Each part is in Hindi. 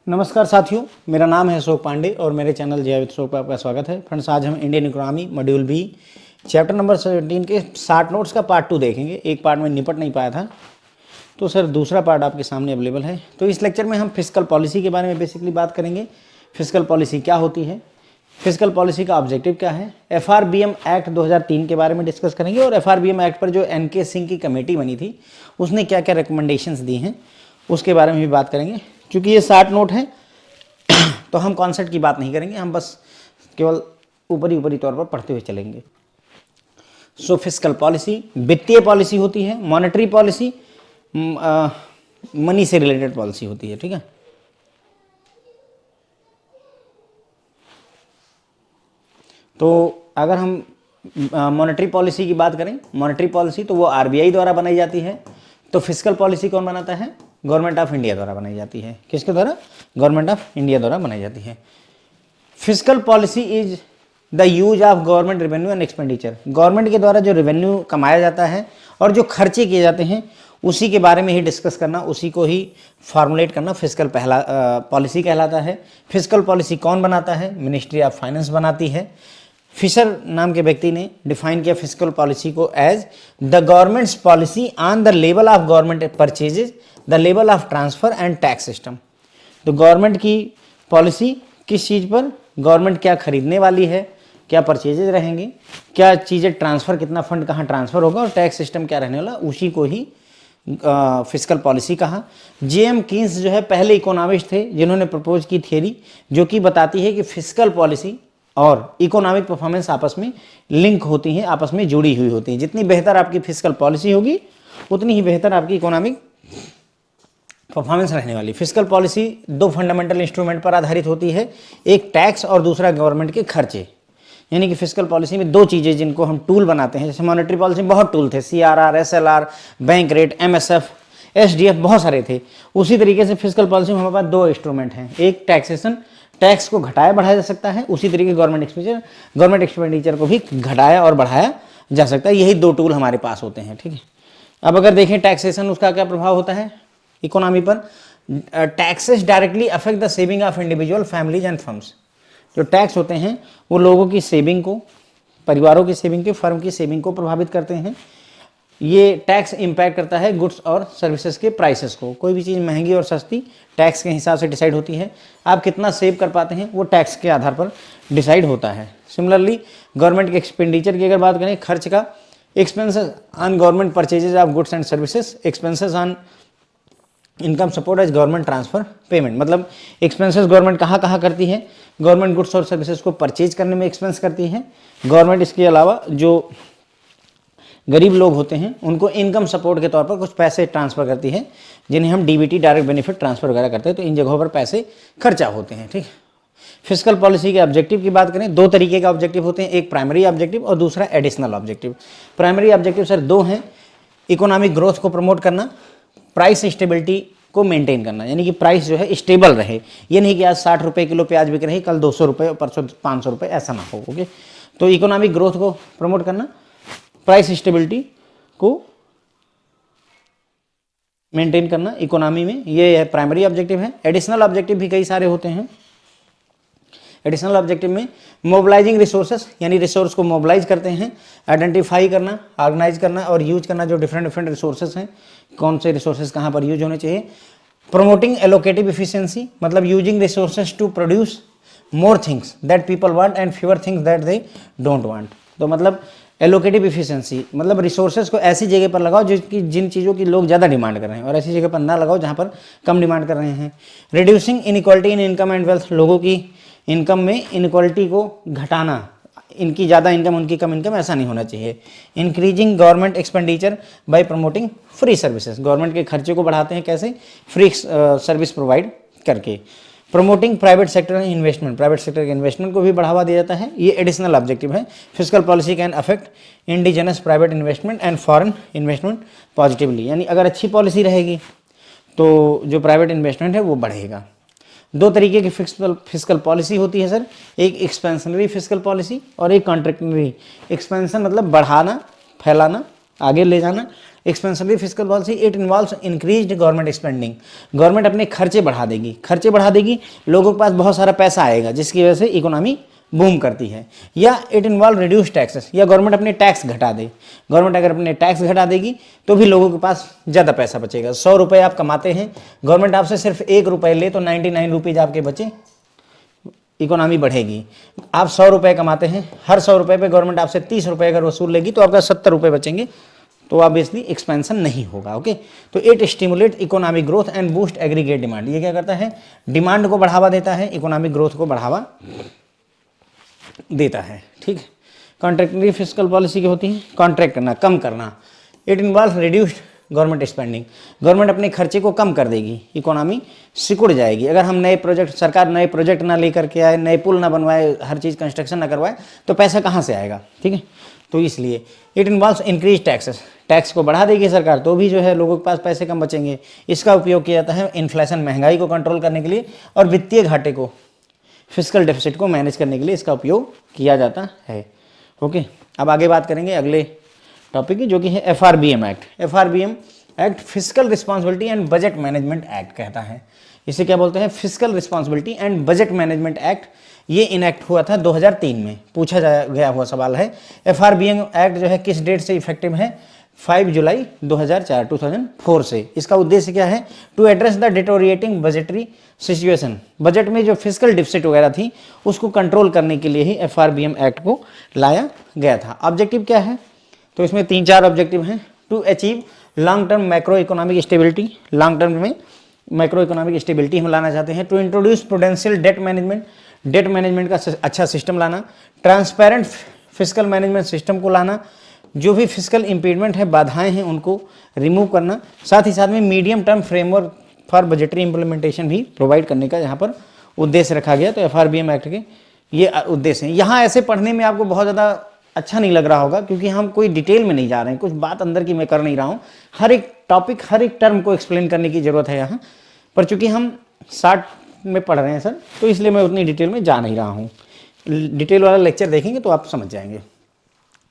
नमस्कार साथियों, मेरा नाम है अशोक पांडे और मेरे चैनल जय विद अशोक पर आपका स्वागत है। फ्रेंड्स, आज हम Indian economy module B chapter number 17 के 60 नोट्स का पार्ट 2 देखेंगे। एक पार्ट में निपट नहीं पाया था, तो सर दूसरा पार्ट आपके सामने अवेलेबल है। तो इस लेक्चर में हम फिस्कल पॉलिसी के बारे में बेसिकली बात करेंगे। फिस्कल पॉलिसी क्या होती है, फिस्कल पॉलिसी का ऑब्जेक्टिव क्या है, FRBM एक्ट 2003 के बारे में डिस्कस करेंगे और FRBM एक्ट पर जो NK सिंह की कमेटी बनी थी उसने क्या क्या रिकमेंडेशंस दी हैं उसके बारे में भी बात करेंगे। क्योंकि ये 60 नोट हैं तो हम कॉन्सेप्ट की बात नहीं करेंगे, हम बस केवल ऊपरी तौर पर पढ़ते हुए चलेंगे। सो फिस्कल पॉलिसी वित्तीय पॉलिसी होती है, मॉनेटरी पॉलिसी मनी से रिलेटेड पॉलिसी होती है। ठीक है, तो अगर हम मॉनेटरी पॉलिसी की बात करें, मॉनेटरी पॉलिसी तो वो RBI द्वारा बनाई जाती है। तो फिस्कल पॉलिसी कौन बनाता है? गवर्नमेंट ऑफ इंडिया द्वारा बनाई जाती है। किसके द्वारा? गवर्नमेंट ऑफ इंडिया द्वारा बनाई जाती है। Fiscal policy is the use of government revenue and expenditure. Government के द्वारा जो रेवेन्यू कमाया जाता है और जो खर्चे किए जाते हैं उसी के बारे में ही डिस्कस करना, उसी को ही फॉर्मुलेट करना फिस्कल पॉलिसी कहलाता है। फिस्कल पॉलिसी कौन बनाता है? मिनिस्ट्री ऑफ फाइनेंस बनाती है। फिशर नाम के व्यक्ति ने डिफाइन किया फिस्कल पॉलिसी को as the government's policy on the level of government purchases, the level of transfer and tax system. तो गवर्नमेंट की पॉलिसी किस चीज़ पर, गवर्नमेंट क्या खरीदने वाली है, क्या परचेजेज रहेंगे, क्या चीज़ें ट्रांसफ़र, कितना फंड कहाँ ट्रांसफ़र होगा और टैक्स सिस्टम क्या रहने वाला, उसी को ही फिस्कल पॉलिसी कहा। JM कीन्स जो है पहले इकोनॉमिस्ट थे जिन्होंने प्रपोज की थियरी जो कि बताती है कि फिस्कल पॉलिसी और इकोनॉमिक परफॉर्मेंस आपस में लिंक होती हैं, आपस में जुड़ी हुई होती हैं। जितनी बेहतर आपकी फिस्कल पॉलिसी होगी उतनी ही बेहतर आपकी इकोनॉमिक परफॉर्मेंस रहने वाली। फिस्कल पॉलिसी दो फंडामेंटल इंस्ट्रूमेंट पर आधारित होती है, एक टैक्स और दूसरा गवर्नमेंट के खर्चे। यानी कि फिस्कल पॉलिसी में दो चीज़ें जिनको हम टूल बनाते हैं। जैसे मॉनेटरी पॉलिसी में बहुत टूल थे, CRR, SLR, bank rate, MSF, SDF, बहुत सारे थे। उसी तरीके से फिस्कल पॉलिसी में हमारे पास दो इंस्ट्रूमेंट हैं, एक टैक्सेशन, टैक्स को घटाया बढ़ाया जा सकता है, उसी तरीके गवर्नमेंट एक्सपेंडिचर को भी घटाया और बढ़ाया जा सकता है। यही दो टूल हमारे पास होते हैं। ठीक है, अब अगर देखें टैक्सेशन, उसका क्या प्रभाव होता है इकोनॉमी पर। Taxes directly affect the saving of individual, families and firms. जो टैक्स होते हैं वो लोगों की सेविंग को, परिवारों की सेविंग को, फर्म की सेविंग को प्रभावित करते हैं। ये टैक्स इंपैक्ट करता है गुड्स और सर्विसेज के प्राइसेस को। कोई भी चीज़ महंगी और सस्ती टैक्स के हिसाब से डिसाइड होती है। आप कितना सेव कर पाते हैं वो टैक्स के आधार पर डिसाइड होता है। सिमिलरली गवर्नमेंट के एक्सपेंडिचर की अगर बात करें, खर्च का, expenses on government purchases of goods and services, expenses on income support as government transfer payment. मतलब एक्सपेंसेस गवर्नमेंट कहाँ कहाँ करती है, गवर्नमेंट गुड्स और सर्विसेज को परचेज करने में एक्सपेंस करती है गवर्नमेंट। इसके अलावा जो गरीब लोग होते हैं उनको इनकम सपोर्ट के तौर पर कुछ पैसे ट्रांसफ़र करती है, जिन्हें हम DBT, डायरेक्ट बेनिफिट ट्रांसफ़र वगैरह करते हैं। तो इन जगहों पर पैसे खर्चा होते हैं। ठीक, फिस्कल पॉलिसी के ऑब्जेक्टिव की बात करें, दो तरीके के ऑब्जेक्टिव होते हैं, एक प्राइमरी ऑब्जेक्टिव और दूसरा additional objective. Primary objective sir दो हैं, इकोनॉमिक ग्रोथ को प्रमोट करना, प्राइस स्टेबिलिटी को मेंटेन करना। यानी कि प्राइस जो है स्टेबल रहे, ये नहीं कि आज 60 रुपये किलो प्याज बिक रही, कल 200 रुपये और परसों 500 रुपये, ऐसा ना हो। ओके, तो इकोनॉमिक ग्रोथ को प्रमोट करना, प्राइस स्टेबिलिटी को मेंटेन करना इकोनॉमी में, ये है प्राइमरी ऑब्जेक्टिव है। एडिशनल ऑब्जेक्टिव भी कई सारे होते हैं। एडिशनल ऑब्जेक्टिव में मोबिलाइजिंग रिसोर्सेस, यानी रिसोर्स को मोबिलाइज करते हैं, आइडेंटिफाई करना, ऑर्गेनाइज करना और यूज करना जो डिफरेंट रिसोर्सेस हैं, कौन से रिसोर्सेज कहाँ पर यूज होने चाहिए। प्रमोटिंग एलोकेटिव इफिशिएंसी, मतलब using resources to produce more things that people want and fewer things that they don't want. तो मतलब एलोकेटिव इफिशिएंसी मतलब रिसोर्सेज को ऐसी जगह पर लगाओ जिन चीज़ों की लोग ज़्यादा डिमांड कर रहे हैं, और ऐसी जगह पर ना लगाओ जहाँ पर कम डिमांड कर रहे हैं। Reducing inequality in income and wealth, लोगों की इनकम में इनइक्वालिटी को घटाना, इनकी ज़्यादा इनकम उनकी कम इनकम, ऐसा नहीं होना चाहिए। Increasing government expenditure bye promoting free services, government के खर्चे को बढ़ाते हैं कैसे, फ्री सर्विस प्रोवाइड करके। Promoting private sector investment, private sector के इन्वेस्टमेंट को भी बढ़ावा दिया जाता है। ये एडिशनल ऑब्जेक्टिव है। Fiscal policy can affect indigenous private investment and foreign investment positively, यानी अगर अच्छी पॉलिसी रहेगी तो जो प्राइवेट इन्वेस्टमेंट है वो बढ़ेगा। दो तरीके की फिस्कल पॉलिसी होती है सर, एक एक्सपेंशनरी फिस्कल पॉलिसी और एक कॉन्ट्रैक्शनरी। एक्सपेंशन मतलब बढ़ाना, फैलाना, आगे ले जाना। Expensive physical policy it involves increased government spending, government अपने खर्चे बढ़ा देगी, खर्चे बढ़ा देगी, लोगों के पास बहुत सारा पैसा आएगा जिसकी वजह से इकोनॉमी बूम करती है। या इट इन्वॉल्व रिड्यूस टैक्सेस, या गवर्नमेंट अपने टैक्स घटा दे, गवर्नमेंट अगर अपने टैक्स घटा देगी तो भी लोगों के पास ज़्यादा पैसा बचेगा। 100 रुपये आप कमाते हैं, गवर्नमेंट आपसे सिर्फ 1 रुपये ले तो 99 रुपीज़ आपके बचे, इकोनॉमी बढ़ेगी। आप 100 रुपये कमाते हैं, हर 100 रुपये पे गवर्नमेंट आपसे 30 रुपये अगर वसूल लेगी तो आपका 70 रुपये बचेंगे, तो ऑब्वियसली एक्सपेंशन नहीं होगा। ओके, तो it stimulate economic growth and boost aggregate demand, ये क्या करता है, डिमांड को बढ़ावा देता है, इकोनॉमिक ग्रोथ को बढ़ावा देता है। ठीक है, कॉन्ट्रैक्टरी फिस्कल पॉलिसी की होती है कॉन्ट्रैक्ट करना, कम करना। It involve reduced government spending, government अपने खर्चे को कम कर देगी, इकोनॉमी सिकुड़ जाएगी। अगर हम नए प्रोजेक्ट, सरकार नए प्रोजेक्ट ना लेकर के आए, नए पुल ना बनवाए, हर चीज़ कंस्ट्रक्शन ना करवाए तो पैसा कहाँ से आएगा। ठीक है, तो इसलिए it involves increase taxes, tax को बढ़ा देगी सरकार तो भी जो है लोगों के पास पैसे कम बचेंगे। इसका उपयोग किया जाता है इन्फ्लेशन, महंगाई को कंट्रोल करने के लिए, और वित्तीय घाटे को, फिस्कल डेफिसिट को मैनेज करने के लिए इसका उपयोग किया जाता है। ओके, अब आगे बात करेंगे अगले टॉपिक की, जो कि है FRBM act. FRBM act fiscal responsibility and budget management act कहता है। इसे क्या बोलते हैं, fiscal responsibility and budget management act. ये इनैक्ट हुआ था 2003 में, पूछा गया हुआ सवाल है। FRBM एक्ट जो है किस डेट से इफेक्टिव है, 5 जुलाई 2004 से। इसका उद्देश्य क्या है, to address the deteriorating budgetary situation, budget में जो फिस्कल डिफिसिट वगैरह थी उसको कंट्रोल करने के लिए ही FRBM एक्ट को लाया गया था। ऑब्जेक्टिव क्या है, तो इसमें 3-4 ऑब्जेक्टिव हैं। To achieve long term macro economic stability, long term में मैक्रो इकोनॉमिक स्टेबिलिटी हम लाना चाहते हैं। To introduce prudential debt management, debt management का अच्छा सिस्टम लाना। ट्रांसपेरेंट फिस्कल मैनेजमेंट सिस्टम को लाना, जो भी फिस्कल इम्पीडमेंट है, बाधाएं हैं, उनको रिमूव करना। साथ ही साथ में medium term framework for budgetary implementation भी प्रोवाइड करने का यहाँ पर उद्देश्य रखा गया। तो FRBM एक्ट के ये उद्देश्य हैं। यहाँ ऐसे पढ़ने में आपको बहुत ज़्यादा अच्छा नहीं लग रहा होगा क्योंकि हम कोई डिटेल में नहीं जा रहे हैं, कुछ बात अंदर की मैं कर नहीं रहा हूँ। हर एक टॉपिक, हर एक टर्म को एक्सप्लेन करने की ज़रूरत है यहाँ पर, चूँकि हम 60 में पढ़ रहे हैं सर, तो इसलिए मैं उतनी डिटेल में जा नहीं रहा हूँ। डिटेल वाला लेक्चर देखेंगे तो आप समझ जाएंगे।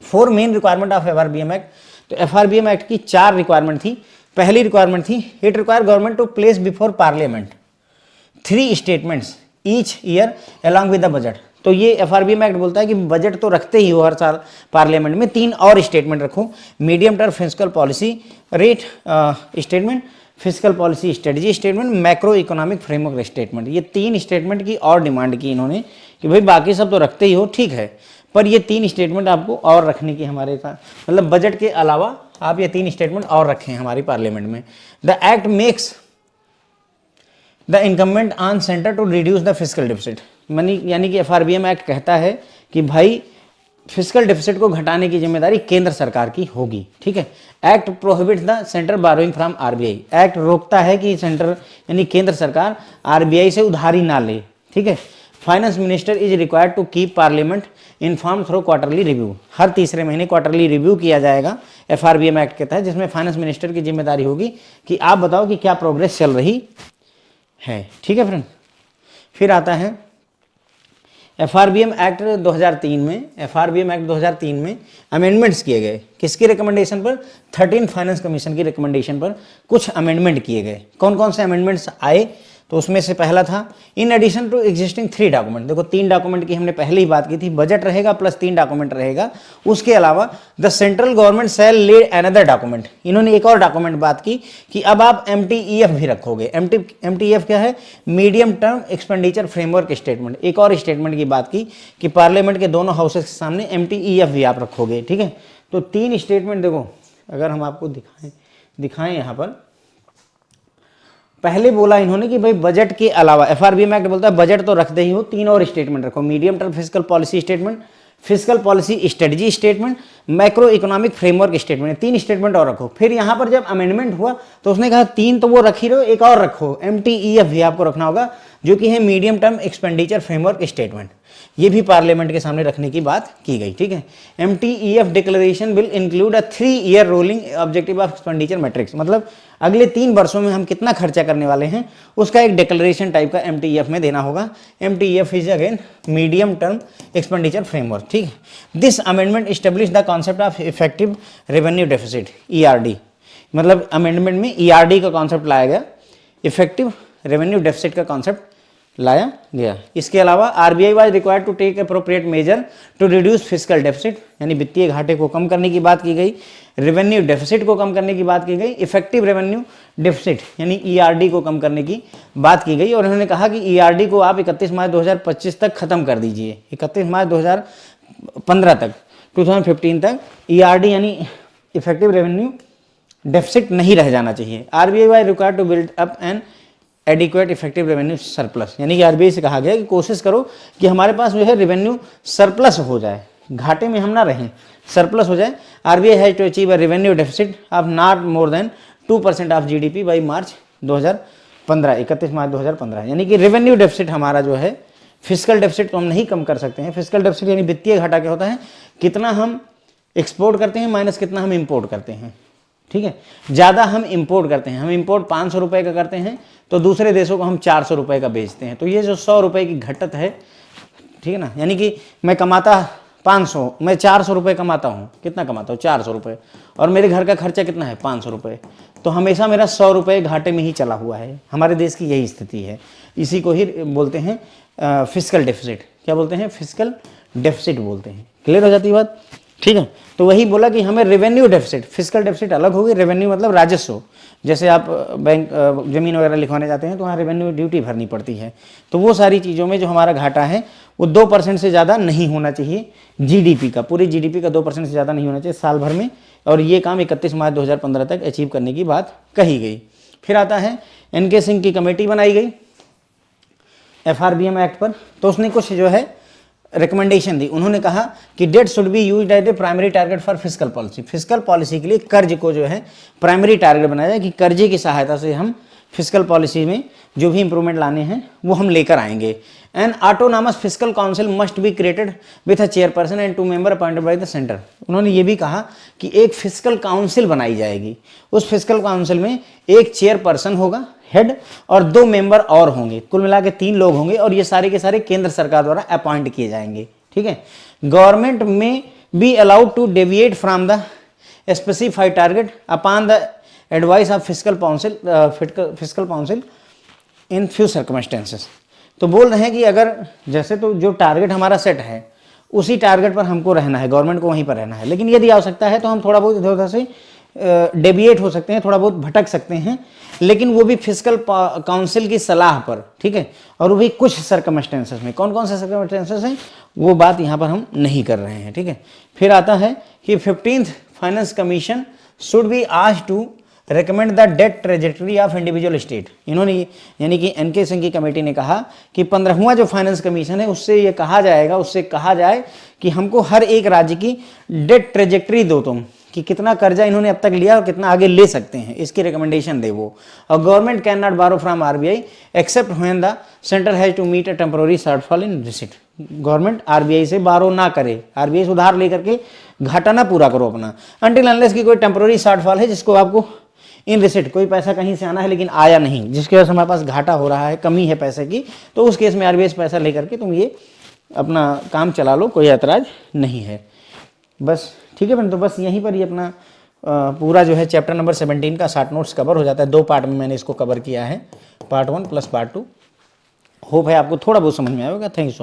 4 main requirement of FRBM act. तो FRBM एक्ट की 4 रिक्वायरमेंट थी। पहली रिक्वायरमेंट थी, it require government to place before parliament 3 statements each year along with the budget. तो ये FRBM एक्ट बोलता है कि बजट तो रखते ही हो हर साल पार्लियामेंट में, 3 और स्टेटमेंट रखो। Medium term fiscal policy rate statement, fiscal policy strategy statement, macro economic framework statement. ये 3 स्टेटमेंट की और डिमांड की इन्होंने कि भाई बाकी सब तो रखते ही हो, ठीक है, पर ये 3 स्टेटमेंट आपको और रखने की हमारे साथ, मतलब बजट के अलावा आप ये 3 स्टेटमेंट और रखें हमारी पार्लियामेंट में। The act makes the incumbent on centre to reduce the fiscal deficit, यानी कि FRBM एक्ट कहता है कि भाई फिस्कल डिफिसिट को घटाने की जिम्मेदारी केंद्र सरकार की होगी। ठीक है, act prohibits the centre burrowing from RBI, act रोकता है कि सेंटर यानी केंद्र सरकार RBI से उधारी ना ले। ठीक है, finance minister is required to keep parliament inform through quarterly review, हर तीसरे महीने क्वार्टरली रिव्यू किया जाएगा FRBM एक्ट के तहत, जिसमें फाइनेंस मिनिस्टर की जिम्मेदारी होगी कि आप बताओ कि क्या प्रोग्रेस चल रही है। ठीक है फ्रेंड, फिर आता है FRBM एक्ट 2003 में। FRBM एक्ट 2003 में अमेंडमेंट्स किए गए, किसकी रिकमेंडेशन पर, 13 फाइनेंस कमीशन की रिकमेंडेशन पर कुछ अमेंडमेंट किए गए। कौन कौन से अमेंडमेंट्स आए, तो उसमें से पहला था in addition to existing 3 document. देखो 3 डॉक्यूमेंट की हमने पहले ही बात की थी, बजट रहेगा प्लस 3 डॉक्यूमेंट रहेगा। उसके अलावा द सेंट्रल गवर्नमेंट शैल ले अनदर डॉक्यूमेंट, इन्होंने एक और डॉक्यूमेंट बात की कि अब आप MTEF भी रखोगे। MTEF क्या है, medium term expenditure framework statement. एक और स्टेटमेंट की बात की कि पार्लियामेंट के दोनों हाउसेस के सामने MTEF भी आप रखोगे। ठीक है, तो 3 स्टेटमेंट देखो, अगर हम आपको दिखाएं यहाँ पर, पहले बोला इन्होंने कि भाई बजट के अलावा, FRBM एक्ट बोलता है बजट तो रखते ही हो, 3 और स्टेटमेंट रखो, medium term fiscal policy statement, fiscal policy strategy statement, macro economic framework statement, 3 statement और रखो। फिर यहाँ पर जब अमेंडमेंट हुआ तो उसने कहा 3 तो वो रख ही रहो, एक और रखो, MTEF भी आपको रखना होगा, जो कि है medium term expenditure framework statement. ये भी पार्लियामेंट के सामने रखने की बात की गई। ठीक है, MTEF declaration will include a 3 year rolling objective of expenditure matrix, मतलब अगले 3 वर्षों में हम कितना खर्चा करने वाले हैं उसका एक डिक्लेरेशन टाइप का MTF में देना होगा। MTF is again medium term expenditure framework, ठीक है। This amendment establish the concept of effective revenue deficit, ERD, मतलब अमेंडमेंट में ERD का कॉन्सेप्ट लाया गया, इफेक्टिव रेवेन्यू डेफिसिट का कॉन्सेप्ट लाया गया। इसके अलावा RBI was required to take appropriate measure to reduce fiscal deficit, यानी वित्तीय घाटे को कम करने की बात की गई, रेवेन्यू डेफिसिट को कम करने की बात की गई, इफेक्टिव रेवेन्यू डेफिसिट यानी ERD को कम करने की बात की गई। और उन्होंने कहा कि ERD को आप 31 मार्च 2025 तक खत्म कर दीजिए, 31 मार्च 2015 तक, 2015 तक ERD यानी इफेक्टिव रेवेन्यू डेफिसिट नहीं रह जाना चाहिए। RBI was required to build up an adequate effective revenue surplus, यानी कि RBI से कहा गया कि कोशिश करो कि हमारे पास जो है रेवेन्यू सरप्लस हो जाए, घाटे में हम ना रहें, सरप्लस हो जाए। RBI has to achieve a revenue deficit of not more than 2% of GDP by March 2015, 31 March 2015, यानी कि रेवेन्यू डेफिसिट हमारा जो है, फिस्कल डेफिसिट तो हम नहीं कम कर सकते हैं। फिस्कल डेफिसिट यानी वित्तीय घाटा क्या होता है, कितना हम एक्सपोर्ट करते हैं माइनस कितना हम इंपोर्ट करते हैं, ठीक है। ज़्यादा हम इंपोर्ट करते हैं, हम इंपोर्ट 500 रुपये का करते हैं तो दूसरे देशों को हम 400 रुपये का बेचते हैं, तो ये जो 100 रुपये की घटत है, ठीक है ना, यानी कि मैं कमाता 500, मैं 400 रुपये कमाता हूँ, कितना कमाता हूँ 400 रुपये, और मेरे घर का खर्चा कितना है 500 रुपये, तो हमेशा मेरा 100 रुपये घाटे में ही चला हुआ है। हमारे देश की यही स्थिति है, इसी को ही बोलते हैं फिस्कल डेफिसिट। क्या बोलते हैं, फिस्कल डेफिसिट बोलते हैं। क्लियर हो जाती है बात, ठीक है। तो वही बोला कि हमें रेवेन्यू डेफिसिट, फिस्कल डेफिसिट अलग होगी, रेवेन्यू मतलब राजस्व, जैसे आप बैंक जमीन वगैरह लिखवाने जाते हैं तो वहाँ रेवेन्यू ड्यूटी भरनी पड़ती है, तो वो सारी चीज़ों में जो हमारा घाटा है वो 2% से ज़्यादा नहीं होना चाहिए GDP का, पूरी GDP का 2% से ज़्यादा नहीं होना चाहिए साल भर में, और ये काम 31 मार्च 2015 तक अचीव करने की बात कही गई। फिर आता है NK सिंह की कमेटी बनाई गई FRBM एक्ट पर, तो उसने कुछ जो है रिकमेंडेशन दी। उन्होंने कहा कि debt should be used as a primary target for fiscal policy, fiscal policy के लिए कर्ज को जो है प्राइमरी टारगेट बनाया जाए कि कर्जे की सहायता से हम फिस्कल पॉलिसी में जो भी इंप्रूवमेंट लाने हैं वो हम लेकर आएंगे। N autonomous fiscal council must be created with a chairperson and 2 member appointed by the centre. उन्होंने ये भी कहा कि एक फिस्कल काउंसिल बनाई जाएगी, उस फिस्कल काउंसिल में एक चेयरपर्सन होगा, हेड, और 2 मेंबर और होंगे, कुल मिला के 3 लोग होंगे, और ये सारे के सारे केंद्र सरकार द्वारा अपॉइंट किए जाएंगे, ठीक है। Government may be allowed to deviate from the specified target upon the advice of fiscal council in few circumstances. तो बोल रहे हैं कि अगर जैसे तो जो टारगेट हमारा सेट है उसी टारगेट पर हमको रहना है, गवर्नमेंट को वहीं पर रहना है, लेकिन यदि आवश्यकता है तो हम थोड़ा बहुत इधर उधर से डेविएट हो सकते हैं, थोड़ा बहुत भटक सकते हैं, लेकिन वो भी फिस्कल काउंसिल की सलाह पर, ठीक है, और वो भी कुछ सर्कमस्टेंसेस में। कौन कौन से सर्कमस्टेंसेस हैं वो बात यहाँ पर हम नहीं कर रहे हैं, ठीक है। फिर आता है कि 15th finance commission should be asked to recommend the debt trajectory of individual state. इन्होंने यानी कि NK सिंह की कमेटी ने कहा कि 15वां जो फाइनेंस कमीशन है उससे ये कहा जाएगा, उससे कहा जाए कि हमको हर एक राज्य की डेट ट्रेजेक्टरी दो तुम, कि कितना कर्जा इन्होंने अब तक लिया और कितना आगे ले सकते हैं, इसकी रिकमेंडेशन दे वो। और government can not borrow from RBI except when the centre has to meet a temporary shortfall in receipt. Government RBI से बारो ना करे, RBI से उधार लेकर के घाटा ना पूरा करो अपना, अनटिल अनलेस की कोई टेम्पोररी शॉर्टफॉल है जिसको आपको इन रिसिट, कोई पैसा कहीं से आना है लेकिन आया नहीं, जिसकी वजह से हमारे पास घाटा हो रहा है, कमी है पैसे की, तो उस केस में RBI से पैसा लेकर के तुम ये अपना काम चला लो, कोई ऐतराज नहीं है। बस ठीक है बन, तो बस यहीं पर ही अपना पूरा जो है चैप्टर नंबर 17 का शॉर्ट नोट्स कवर हो जाता है। 2 पार्ट में मैंने इसको कवर किया है, पार्ट 1 प्लस पार्ट 2। होप है आपको थोड़ा बहुत समझ में आएगा। Thank you so much.